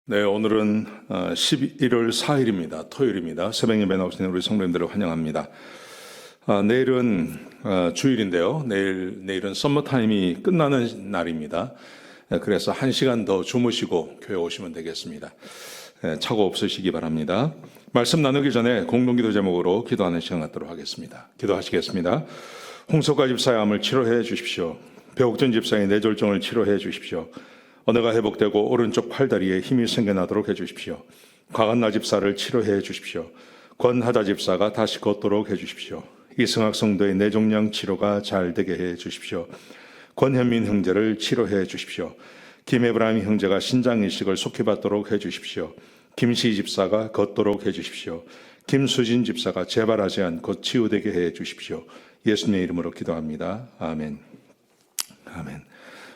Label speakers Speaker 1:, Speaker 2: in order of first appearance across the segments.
Speaker 1: 네, 오늘은 11월 4일입니다. 토요일입니다. 새벽 예배 나오시는 우리 성도님들을 환영합니다. 내일은 주일인데요. 내일은 썸머타임이 끝나는 날입니다. 그래서 1시간 더 주무시고 교회 오시면 되겠습니다. 착오 없으시기 바랍니다. 말씀 나누기 전에 공동기도 제목으로 기도하는 시간 갖도록 하겠습니다. 기도하시겠습니다. 홍석가 집사의 암을 치료해 주십시오. 배옥전 집사의 뇌졸중을 치료해 주십시오. 언어가 회복되고 오른쪽 팔다리에 힘이 생겨나도록 해주십시오. 과간나 집사를 치료해 주십시오. 권하자 집사가 다시 걷도록 해주십시오. 이승학 성도의 뇌종양 치료가 잘 되게 해 주십시오. 권현민 형제를 치료해 주십시오. 김에브라임 형제가 신장 이식을 속히 받도록 해주십시오. 김시 집사가 걷도록 해주십시오. 김수진 집사가 재발하지 않고 치유되게 해 주십시오. 예수님의 이름으로 기도합니다. 아멘. 아멘.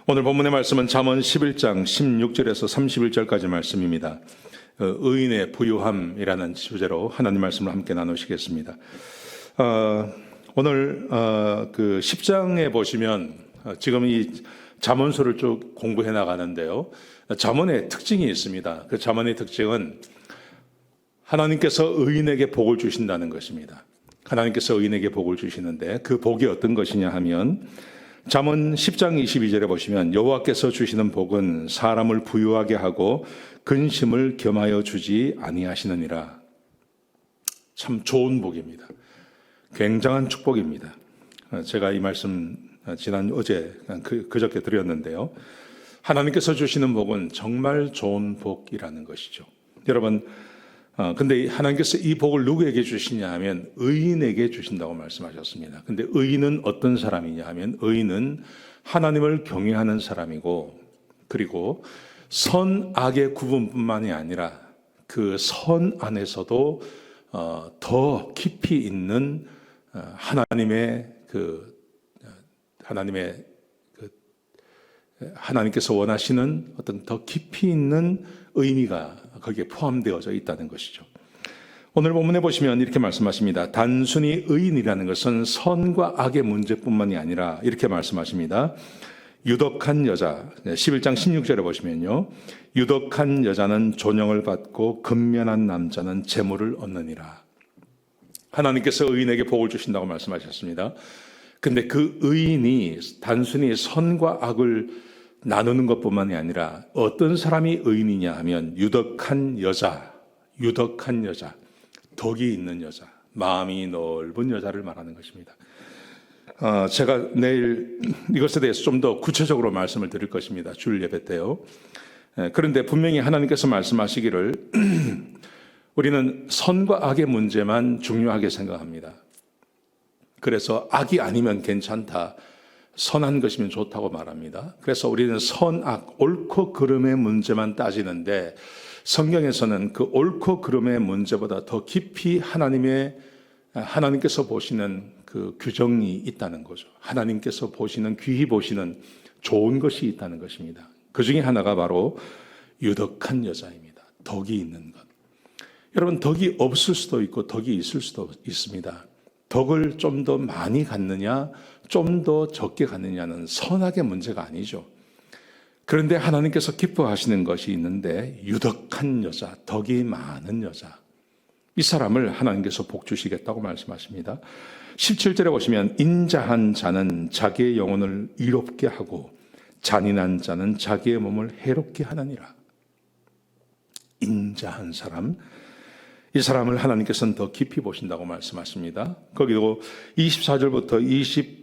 Speaker 1: 오늘 본문의 말씀은 잠언 11장 16절에서 31절까지 말씀입니다. 의인의 부유함이라는 주제로 하나님 말씀을 함께 나누시겠습니다. 오늘 그 10장에 보시면 지금 이 잠언서를 쭉 공부해 나가는데요. 잠언의 특징이 있습니다. 그 잠언의 특징은 하나님께서 의인에게 복을 주신다는 것입니다. 하나님께서 의인에게 복을 주시는데 그 복이 어떤 것이냐 하면 잠언 10장 22절에 보시면 여호와께서 주시는 복은 사람을 부유하게 하고 근심을 겸하여 주지 아니하시느니라. 참 좋은 복입니다. 굉장한 축복입니다. 제가 이 말씀 어제 그저께 드렸는데요. 하나님께서 주시는 복은 정말 좋은 복이라는 것이죠. 여러분, 근데 하나님께서 이 복을 누구에게 주시냐 하면 의인에게 주신다고 말씀하셨습니다. 근데 의인은 어떤 사람이냐 하면 의인은 하나님을 경외하는 사람이고 그리고 선악의 구분뿐만이 아니라 그 선 안에서도 더 깊이 있는 하나님께서 원하시는 어떤 더 깊이 있는 의미가 거기에 포함되어져 있다는 것이죠. 오늘 본문에 보시면 이렇게 말씀하십니다. 단순히 의인이라는 것은 선과 악의 문제뿐만이 아니라 이렇게 말씀하십니다. 유덕한 여자, 11장 16절에 보시면요. 유덕한 여자는 존영을 받고 근면한 남자는 재물을 얻느니라. 하나님께서 의인에게 복을 주신다고 말씀하셨습니다. 근데 그 의인이 단순히 선과 악을 나누는 것뿐만이 아니라 어떤 사람이 의인이냐 하면 유덕한 여자, 덕이 있는 여자, 마음이 넓은 여자를 말하는 것입니다. 제가 내일 이것에 대해서 좀 더 구체적으로 말씀을 드릴 것입니다. 주일 예배 때요. 그런데 분명히 하나님께서 말씀하시기를 우리는 선과 악의 문제만 중요하게 생각합니다. 그래서 악이 아니면 괜찮다. 선한 것이면 좋다고 말합니다. 그래서 우리는 선악, 옳고 그름의 문제만 따지는데 성경에서는 그 옳고 그름의 문제보다 더 깊이 하나님께서 보시는 그 규정이 있다는 거죠. 하나님께서 귀히 보시는 좋은 것이 있다는 것입니다. 그 중에 하나가 바로 유덕한 여자입니다. 덕이 있는 것. 여러분, 덕이 없을 수도 있고 덕이 있을 수도 있습니다. 덕을 좀 더 많이 갖느냐, 좀 더 적게 갖느냐는 선악의 문제가 아니죠. 그런데 하나님께서 기뻐하시는 것이 있는데 유덕한 여자, 덕이 많은 여자, 이 사람을 하나님께서 복 주시겠다고 말씀하십니다. 17절에 보시면 인자한 자는 자기의 영혼을 이롭게 하고 잔인한 자는 자기의 몸을 해롭게 하느니라. 인자한 사람, 이 사람을 하나님께서는 더 깊이 보신다고 말씀하십니다. 거기도 24절부터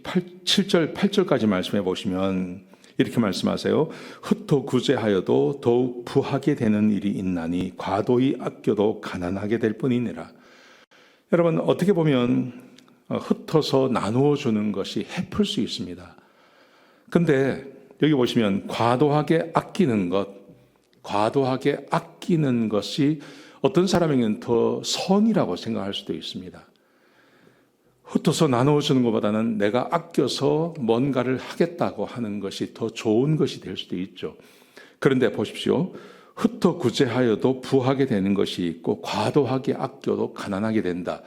Speaker 1: 27절, 8절까지 말씀해 보시면 이렇게 말씀하세요. 흩어 구제하여도 더욱 부하게 되는 일이 있나니 과도히 아껴도 가난하게 될 뿐이니라. 여러분, 어떻게 보면 흩어서 나누어 주는 것이 해플 수 있습니다. 근데 여기 보시면 과도하게 아끼는 것이 어떤 사람에게는 더 선이라고 생각할 수도 있습니다. 흩어서 나누어주는 것보다는 내가 아껴서 뭔가를 하겠다고 하는 것이 더 좋은 것이 될 수도 있죠. 그런데 보십시오. 흩어 구제하여도 부하게 되는 것이 있고 과도하게 아껴도 가난하게 된다.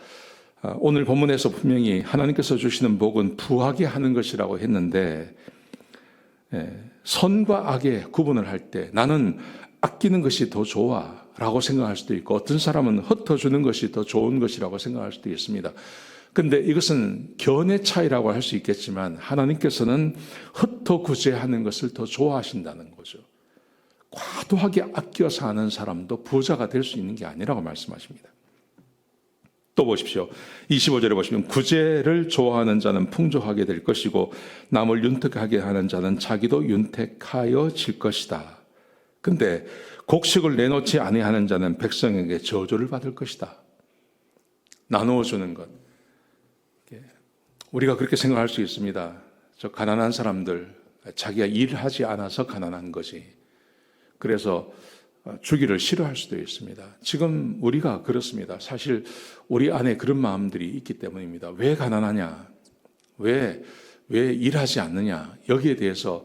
Speaker 1: 오늘 본문에서 분명히 하나님께서 주시는 복은 부하게 하는 것이라고 했는데 선과 악의 구분을 할 때 나는 아끼는 것이 더 좋아 라고 생각할 수도 있고, 어떤 사람은 흩어주는 것이 더 좋은 것이라고 생각할 수도 있습니다. 근데 이것은 견해 차이라고 할 수 있겠지만 하나님께서는 흩어구제하는 것을 더 좋아하신다는 거죠. 과도하게 아껴서 하는 사람도 부자가 될 수 있는 게 아니라고 말씀하십니다. 또 보십시오. 25절에 보시면 구제를 좋아하는 자는 풍족하게 될 것이고 남을 윤택하게 하는 자는 자기도 윤택하여질 것이다. 근데 곡식을 내놓지 아니하는 자는 백성에게 저주를 받을 것이다. 나누어 주는 것. 우리가 그렇게 생각할 수 있습니다. 저 가난한 사람들, 자기가 일하지 않아서 가난한 거지. 그래서 주기를 싫어할 수도 있습니다. 지금 우리가 그렇습니다. 사실 우리 안에 그런 마음들이 있기 때문입니다. 왜 가난하냐? 왜 일하지 않느냐? 여기에 대해서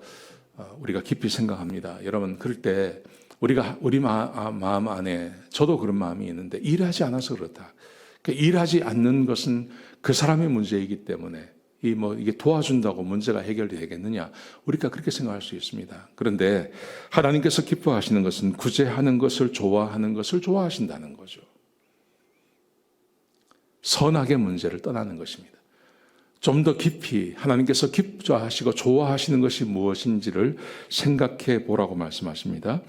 Speaker 1: 우리가 깊이 생각합니다. 여러분, 그럴 때 우리 마음 안에 저도 그런 마음이 있는데 일하지 않아서 그렇다. 그러니까 일하지 않는 것은 그 사람의 문제이기 때문에 이게 도와준다고 문제가 해결이 되겠느냐? 우리가 그렇게 생각할 수 있습니다. 그런데 하나님께서 기뻐하시는 것은 구제하는 것을 좋아하는 것을 좋아하신다는 거죠. 선악의 문제를 떠나는 것입니다. 좀 더 깊이 하나님께서 기뻐하시고 좋아하시는 것이 무엇인지를 생각해 보라고 말씀하십니다.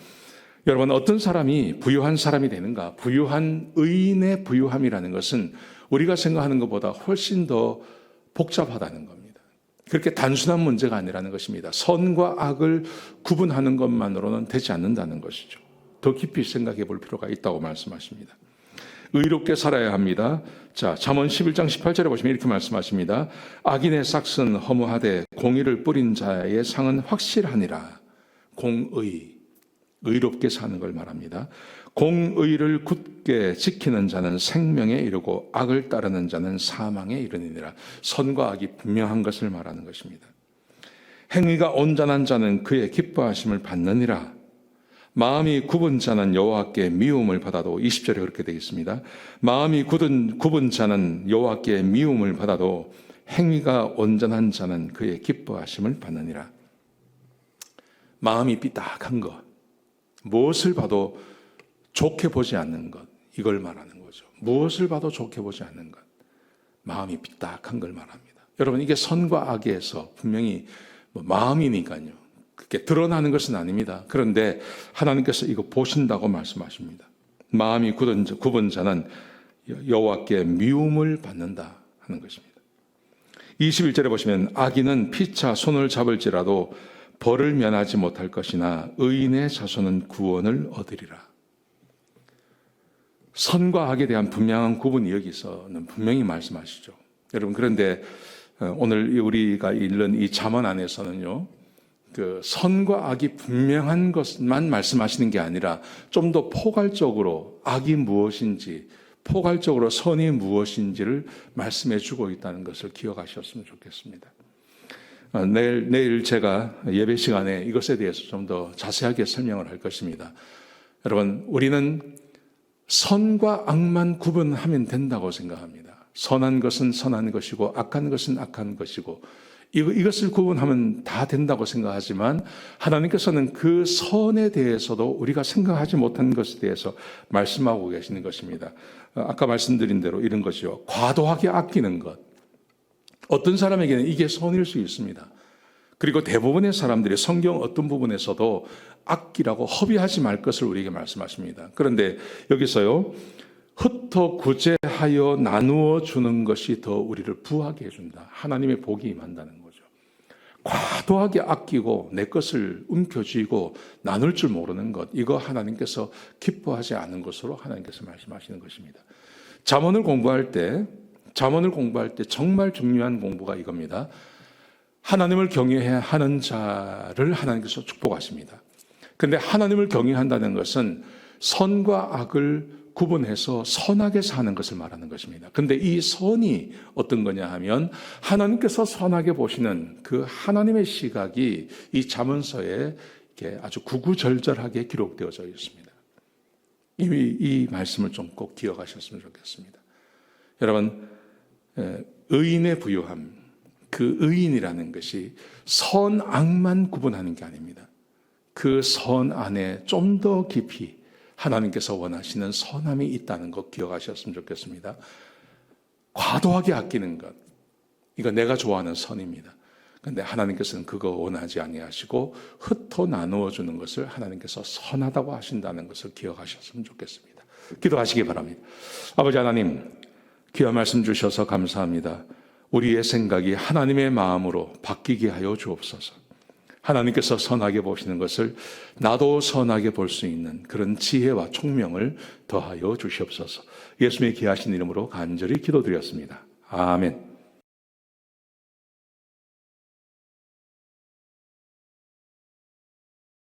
Speaker 1: 여러분, 어떤 사람이 부유한 사람이 되는가? 부유한 의인의 부유함이라는 것은 우리가 생각하는 것보다 훨씬 더 복잡하다는 겁니다. 그렇게 단순한 문제가 아니라는 것입니다. 선과 악을 구분하는 것만으로는 되지 않는다는 것이죠. 더 깊이 생각해 볼 필요가 있다고 말씀하십니다. 의롭게 살아야 합니다. 자, 잠언 11장 18절에 보시면 이렇게 말씀하십니다. 악인의 싹은 허무하되 공의를 뿌린 자의 상은 확실하니라. 공의, 의롭게 사는 걸 말합니다. 공의를 굳게 지키는 자는 생명에 이르고 악을 따르는 자는 사망에 이르느니라. 선과 악이 분명한 것을 말하는 것입니다. 행위가 온전한 자는 그의 기뻐하심을 받느니라. 마음이 굽은 자는 여호와께 미움을 받아도 20절에 그렇게 되겠습니다. 마음이 굽은 자는 여호와께 미움을 받아도 행위가 온전한 자는 그의 기뻐하심을 받느니라. 마음이 삐딱한 것, 무엇을 봐도 좋게 보지 않는 것, 이걸 말하는 거죠. 무엇을 봐도 좋게 보지 않는 것, 마음이 삐딱한 걸 말합니다. 여러분, 이게 선과 악에서 분명히 마음이니까요. 그렇게 드러나는 것은 아닙니다. 그런데 하나님께서 이거 보신다고 말씀하십니다. 마음이 굽은 자는 여호와께 미움을 받는다 하는 것입니다. 21절에 보시면 악인은 피차 손을 잡을지라도 벌을 면하지 못할 것이나 의인의 자손은 구원을 얻으리라. 선과 악에 대한 분명한 구분이 여기서는 분명히 말씀하시죠. 여러분, 그런데 오늘 우리가 읽는 이 잠언 안에서는요, 그 선과 악이 분명한 것만 말씀하시는 게 아니라 좀 더 포괄적으로 악이 무엇인지, 포괄적으로 선이 무엇인지를 말씀해 주고 있다는 것을 기억하셨으면 좋겠습니다. 내일 제가 예배 시간에 이것에 대해서 좀 더 자세하게 설명을 할 것입니다. 여러분, 우리는 선과 악만 구분하면 된다고 생각합니다. 선한 것은 선한 것이고 악한 것은 악한 것이고 이것을 구분하면 다 된다고 생각하지만 하나님께서는 그 선에 대해서도 우리가 생각하지 못한 것에 대해서 말씀하고 계시는 것입니다. 아까 말씀드린 대로 이런 것이요. 과도하게 아끼는 것. 어떤 사람에게는 이게 선일 수 있습니다. 그리고 대부분의 사람들이 성경 어떤 부분에서도 아끼라고 허비하지 말 것을 우리에게 말씀하십니다. 그런데 여기서요, 흩어 구제하여 나누어 주는 것이 더 우리를 부하게 해준다. 하나님의 복이 임한다는 거죠. 과도하게 아끼고 내 것을 움켜쥐고 나눌 줄 모르는 것, 이거 하나님께서 기뻐하지 않은 것으로 하나님께서 말씀하시는 것입니다. 잠언을 공부할 때 정말 중요한 공부가 이겁니다. 하나님을 경외해야 하는 자를 하나님께서 축복하십니다. 그런데 하나님을 경외한다는 것은 선과 악을 구분해서 선하게 사는 것을 말하는 것입니다. 그런데 이 선이 어떤 거냐 하면 하나님께서 선하게 보시는 그 하나님의 시각이 이 잠언서에 이렇게 아주 구구절절하게 기록되어져 있습니다. 이 말씀을 좀 꼭 기억하셨으면 좋겠습니다. 여러분, 의인의 부유함, 그 의인이라는 것이 선악만 구분하는 게 아닙니다. 그 선 안에 좀 더 깊이 하나님께서 원하시는 선함이 있다는 것 기억하셨으면 좋겠습니다. 과도하게 아끼는 것, 이거 내가 좋아하는 선입니다. 그런데 하나님께서는 그거 원하지 아니하시고 흩어 나누어 주는 것을 하나님께서 선하다고 하신다는 것을 기억하셨으면 좋겠습니다. 기도하시기 바랍니다. 아버지 하나님, 귀한 말씀 주셔서 감사합니다. 우리의 생각이 하나님의 마음으로 바뀌게 하여 주옵소서. 하나님께서 선하게 보시는 것을 나도 선하게 볼 수 있는 그런 지혜와 총명을 더하여 주시옵소서. 예수님의 귀하신 이름으로 간절히 기도드렸습니다. 아멘.